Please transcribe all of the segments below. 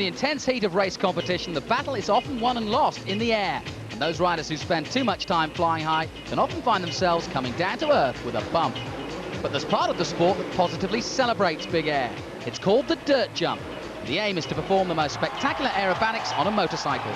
the intense heat of race competition, the battle is often won and lost in the air. And those riders who spend too much time flying high can often find themselves coming down to earth with a bump. But there's part of the sport that positively celebrates big air. It's called the dirt jump. The aim is to perform the most spectacular aerobatics on a motorcycle.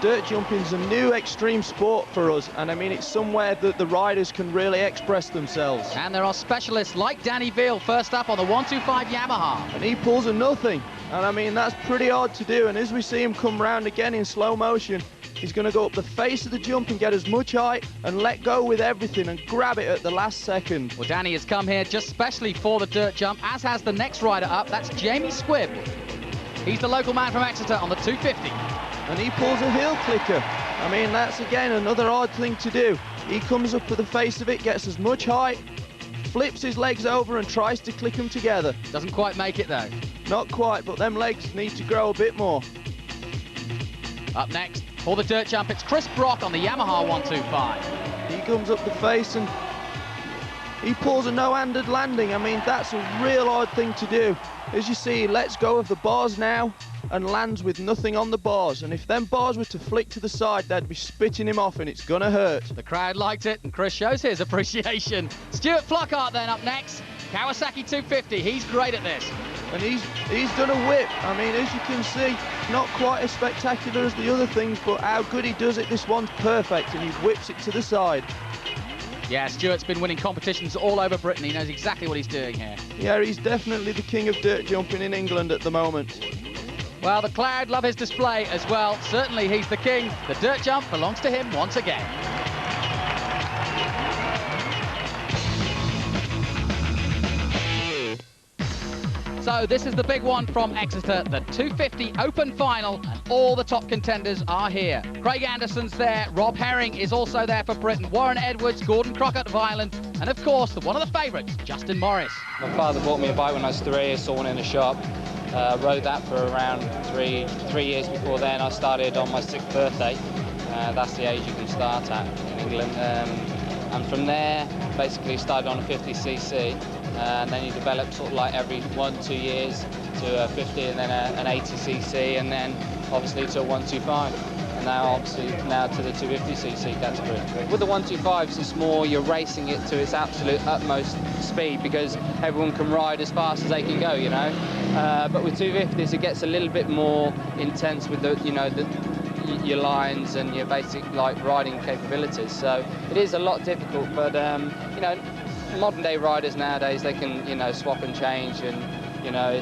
Dirt jumping is a new extreme sport for us, and I mean it's somewhere that the riders can really express themselves. And there are specialists like Danny Veal, first up on the 125 Yamaha. And he pulls a nothing, and I mean that's pretty hard to do, and as we see him come round again in slow motion, he's going to go up the face of the jump and get as much height and let go with everything and grab it at the last second. Well, Danny has come here just specially for the dirt jump, as has the next rider up. That's Jamie Squibb. He's the local man from Exeter on the 250. And he pulls a heel clicker. I mean, that's again another odd thing to do. He comes up to the face of it, gets as much height, flips his legs over and tries to click them together. Doesn't quite make it though. Not quite, but them legs need to grow a bit more. Up next, for the dirt jump, it's Chris Brock on the Yamaha 125. He comes up the face and he pulls a no-handed landing. I mean, that's a real odd thing to do. As you see, he lets go of the bars now and lands with nothing on the bars. And if them bars were to flick to the side, they'd be spitting him off and it's gonna hurt. The crowd liked it and Chris shows his appreciation. Stuart Flockhart then up next. Kawasaki 250, he's great at this. And he's done a whip. I mean, as you can see, not quite as spectacular as the other things, but how good he does it, this one's perfect, and he whips it to the side. Yeah, Stuart's been winning competitions all over Britain. He knows exactly what he's doing here. Yeah, he's definitely the king of dirt jumping in England at the moment. Well, the crowd love his display as well. Certainly he's the king. The dirt jump belongs to him once again. So this is the big one from Exeter, the 250 Open Final, and all the top contenders are here. Craig Anderson's there, Rob Herring is also there for Britain, Warren Edwards, Gordon Crockett of Ireland, and of course, one of the favourites, Justin Morris. My father bought me a bike when I was 3, I saw one in a shop. Rode that for around three years before then. I started on my 6th birthday. That's the age you can start at in England. And from there, basically started on a 50cc. And then you develop sort of like every 1-2 years to a 50 and then an 80cc and then obviously to a 125 and now obviously to the 250cc category. With the 125s it's more you're racing it to its absolute utmost speed because everyone can ride as fast as they can go, you know. But with 250s it gets a little bit more intense with the, you know, your lines and your basic like riding capabilities. So it is a lot difficult, but you know, modern day riders nowadays, they can, you know, swap and change and, you know,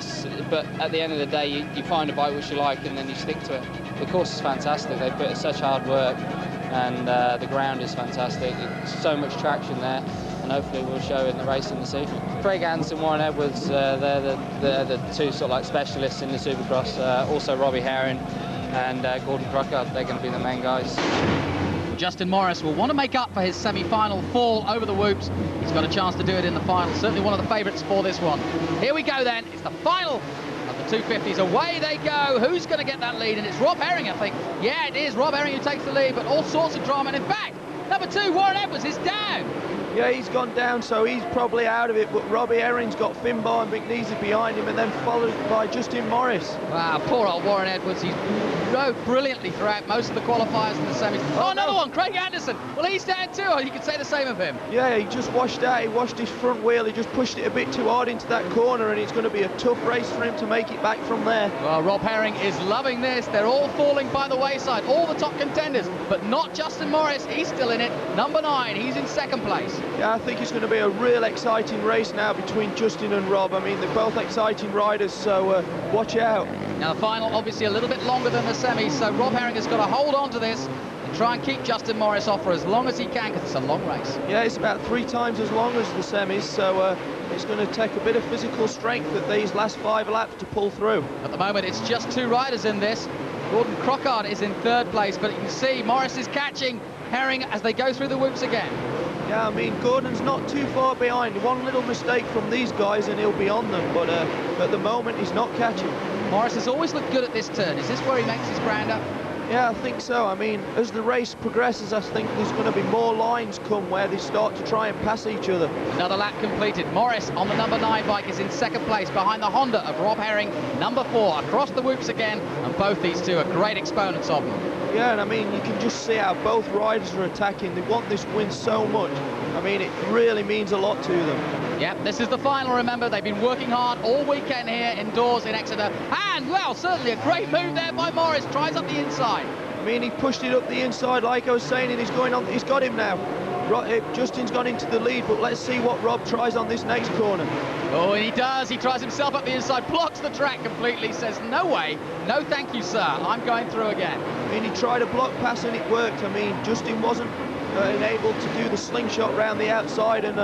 but at the end of the day, you find a bike which you like and then you stick to it. The course is fantastic. They put such hard work and the ground is fantastic. It's so much traction there and hopefully we'll show in the racing this evening. Craig Anderson, Warren Edwards, they're the two sort of like specialists in the Supercross. Also Robbie Herring and Gordon Crockett, they're going to be the main guys. Justin Morris will want to make up for his semi-final fall over the whoops. He's got a chance to do it in the final. Certainly one of the favourites for this one. Here we go then. It's the final of the 250s. Away they go. Who's going to get that lead? And it's Rob Herring, I think. Yeah, it is Rob Herring who takes the lead, but all sorts of drama. And in fact, number 2, Warren Edwards, is down. Yeah, he's gone down, so he's probably out of it, but Robbie Herring's got Finbar and McNeesy behind him and then followed by Justin Morris. Wow, poor old Warren Edwards. He's rode brilliantly throughout most of the qualifiers and the semis. Oh, another one, Craig Anderson. Well, he's down too. You could say the same of him. Yeah, he just washed out. He washed his front wheel. He just pushed it a bit too hard into that corner, and it's going to be a tough race for him to make it back from there. Well, Rob Herring is loving this. They're all falling by the wayside, all the top contenders, but not Justin Morris. He's still in it. Number 9, he's in 2nd place. Yeah, I think it's going to be a real exciting race now between Justin and Rob. I mean, they're both exciting riders, so watch out. Now, the final, obviously, a little bit longer than the semis, so Rob Herring has got to hold on to this and try and keep Justin Morris off for as long as he can, because it's a long race. Yeah, it's about 3 times as long as the semis, so it's going to take a bit of physical strength at these last 5 laps to pull through. At the moment, it's just 2 riders in this. Gordon Crockett is in 3rd place, but you can see Morris is catching Herring as they go through the whoops again. Yeah, I mean, Gordon's not too far behind. One little mistake from these guys and he'll be on them, but at the moment he's not catching. Morris has always looked good at this turn. Is this where he makes his ground up? Yeah, I think so. I mean, as the race progresses, I think there's going to be more lines come where they start to try and pass each other. Another lap completed. Morris on the number 9 bike is in second place behind the Honda of Rob Herring, number 4, across the whoops again, and both these two are great exponents of them. Yeah, and I mean, you can just see how both riders are attacking. They want this win so much. I mean, it really means a lot to them. Yep, this is the final, remember. They've been working hard all weekend here indoors in Exeter. And, well, certainly a great move there by Morris. Tries up the inside. I mean, he pushed it up the inside, like I was saying, and he's going on. He's got him now. Justin's gone into the lead, but let's see what Rob tries on this next corner. Oh, and he does. He tries himself up the inside, blocks the track completely, says, no way, no thank you, sir. I'm going through again. I mean, he tried a block pass and it worked. I mean, Justin wasn't enabled to do the slingshot round the outside and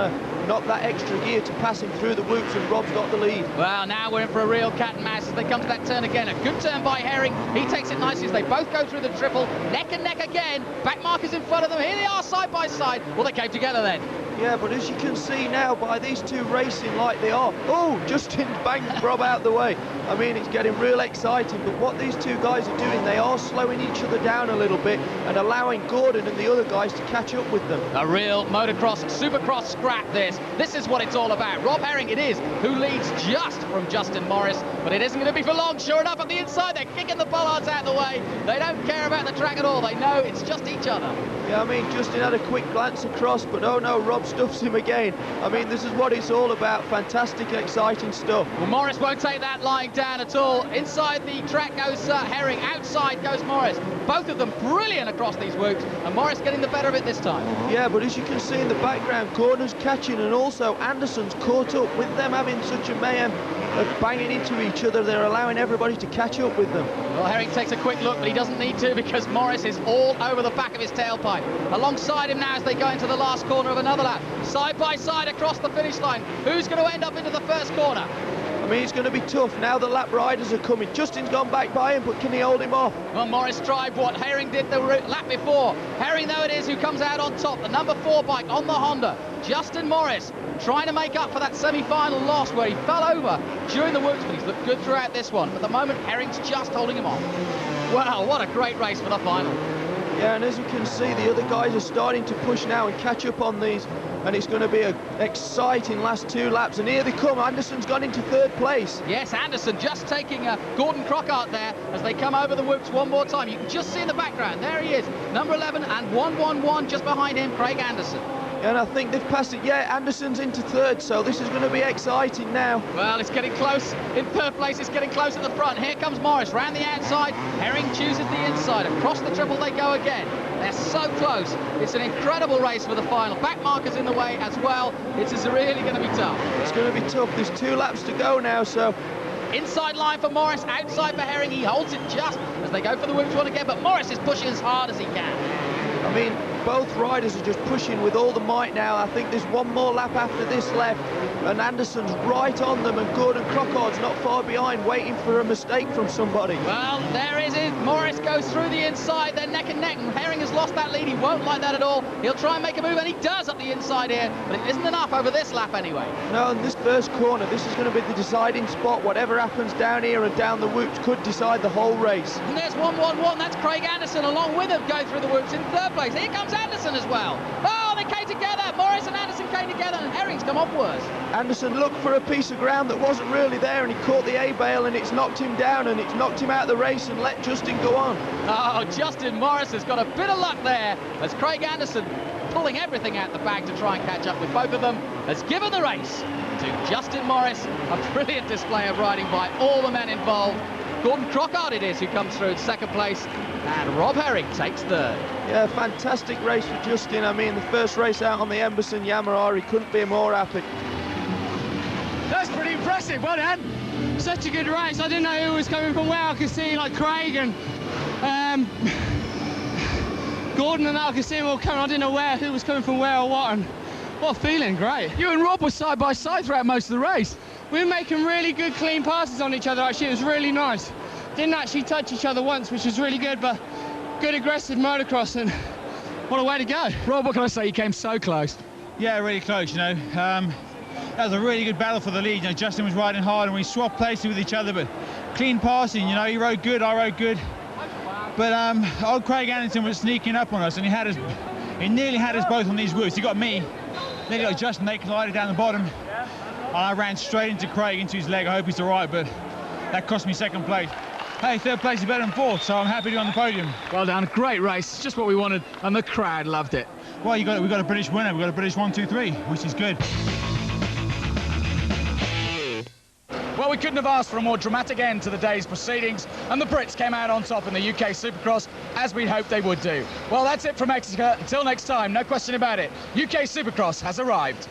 knock that extra gear to pass him through the whoops, and Rob's got the lead. Well, now we're in for a real cat and mouse as they come to that turn again. A good turn by Herring. He takes it nicely as they both go through the triple. Neck and neck again. Back markers in front of them. Here they are side by side. Well, they came together then. Yeah, but as you can see now, by these two racing like they are, oh, Justin banged Rob out the way. I mean, it's getting real exciting, but what these two guys are doing, they are slowing each other down a little bit and allowing Gordon and the other guys to catch up with them. A real motocross, supercross scrap this. This is what it's all about. Rob Herring it is, who leads just from Justin Morris, but it isn't going to be for long. Sure enough, at the inside, they're kicking the bollards out of the way. They don't care about the track at all. They know it's just each other. Yeah, I mean, Justin had a quick glance across, but oh no, Rob stuffs him again. I mean, this is what it's all about. Fantastic, exciting stuff. Well, Morris won't take that lying down at all. Inside the track goes Herring, outside goes Morris. Both of them brilliant across these whoops, and Morris getting the better of it this time. Yeah, but as you can see in the background, Gordon's catching, and also Anderson's caught up. With them having such a mayhem of banging into each other, they're allowing everybody to catch up with them. Well, Herring takes a quick look, but he doesn't need to because Morris is all over the back of his tailpipe. Alongside him now as they go into the last corner of another lap. Side by side across the finish line. Who's going to end up into the first corner? I mean, it's going to be tough. Now the lap riders are coming. Justin's gone back by him, but can he hold him off? Well, Morris tried what Herring did the lap before. Herring, though, it is who comes out on top. The number 4 bike on the Honda. Justin Morris trying to make up for that semi-final loss where he fell over during the whoops, but he's looked good throughout this one. At the moment, Herring's just holding him off. Wow, what a great race for the final. Yeah, and as you can see, the other guys are starting to push now and catch up on these, and it's going to be an exciting last 2 laps, and here they come. Anderson's gone into 3rd place. Yes, Anderson just taking Gordon Crockart there as they come over the whoops one more time. You can just see in the background, there he is, number 11 and 111 just behind him, Craig Anderson. And I think they've passed it. Yeah, Anderson's into 3rd, so this is going to be exciting now. Well, it's getting close. In 3rd place, it's getting close at the front. Here comes Morris, round the outside. Herring chooses the inside. Across the triple they go again. They're so close. It's an incredible race for the final. Back markers in the way as well. It's really going to be tough. It's going to be tough. There's 2 laps to go now, so... Inside line for Morris, outside for Herring. He holds it just as they go for the whoops one again, but Morris is pushing as hard as he can. I mean, both riders are just pushing with all the might now. I think there's 1 more lap after this left, and Anderson's right on them, and Gordon Crockart's not far behind, waiting for a mistake from somebody. Well, there is it. Morris goes through the inside. They're neck and neck, and Herring has lost that lead. He won't like that at all. He'll try and make a move, and he does up the inside here, but it isn't enough over this lap anyway. No, in this first corner, this is going to be the deciding spot. Whatever happens down here and down the whoops could decide the whole race. And there's 111. That's Craig Anderson along with him going through the whoops in 3rd place. Here comes Anderson as well. Oh, they came together. Morris and Anderson came together, and Herring's come off worse. Anderson looked for a piece of ground that wasn't really there, and he caught the A-bail, and it's knocked him down, and it's knocked him out of the race and let Justin go on. Oh, Justin Morris has got a bit of luck there as Craig Anderson, pulling everything out the bag to try and catch up with both of them, has given the race to Justin Morris. A brilliant display of riding by all the men involved. Gordon Crockart it is who comes through in 2nd place, and Rob Herring takes 3rd. Yeah, fantastic race for Justin. I mean, the first race out on the Emberson Yamaha, he couldn't be more happy. That's pretty impressive, well done. Such a good race. I didn't know who was coming from where. I could see like Craig and Gordon and I could see them all coming. I didn't know who was coming from where or what, and what a feeling, great. You and Rob were side by side throughout most of the race. We were making really good clean passes on each other, actually. It was really nice. Didn't actually touch each other once, which was really good, but good aggressive motocross, and what a way to go. Rob, what can I say? You came so close. Yeah, really close, you know. That was a really good battle for the lead. You know, Justin was riding hard and we swapped places with each other, but clean passing, you know, he rode good, I rode good. But old Craig Anderson was sneaking up on us, and he nearly had us both on these whoops. He got me, then he got Justin. They collided down the bottom, and I ran straight into Craig, into his leg. I hope he's all right, but that cost me second place. Hey, third place is better than fourth, so I'm happy to be on the podium. Well done, great race, just what we wanted, and the crowd loved it. Well, we got a British winner. We got a British 1, 2, 3, which is good. Well, we couldn't have asked for a more dramatic end to the day's proceedings, and the Brits came out on top in the UK Supercross, as we'd hoped they would do. Well, that's it from Exeter. Until next time, no question about it, UK Supercross has arrived.